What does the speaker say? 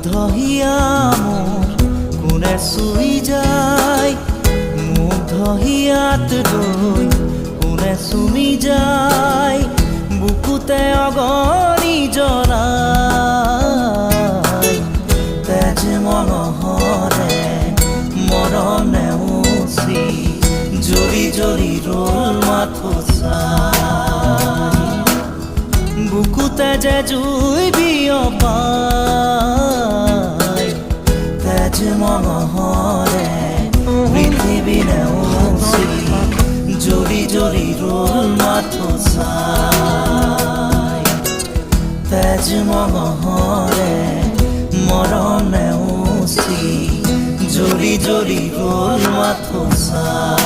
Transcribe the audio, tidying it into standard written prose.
মুগ্ধহিয়া মোৰ কোনে চুই যায়, মুগ্ধহিয়াত ৰৈ কোনে চুমি যায়, বুকুতে অগণি জ্বলাই। তেজ মঙহৰে মৰম নেওচি জ্বলি জ্বলি ৰ'ল মাথো চাই, বুকুতে যে জুই বিয়পাই। তেজ মঙহৰে পৃথিৱী নেওচি জ্বলি জ্বলি ৰ'ল মাথো চাই। তেজ মঙহৰে মৰম নেওচি জ্বলি জ্বলি ৰ'ল মাথো চাই।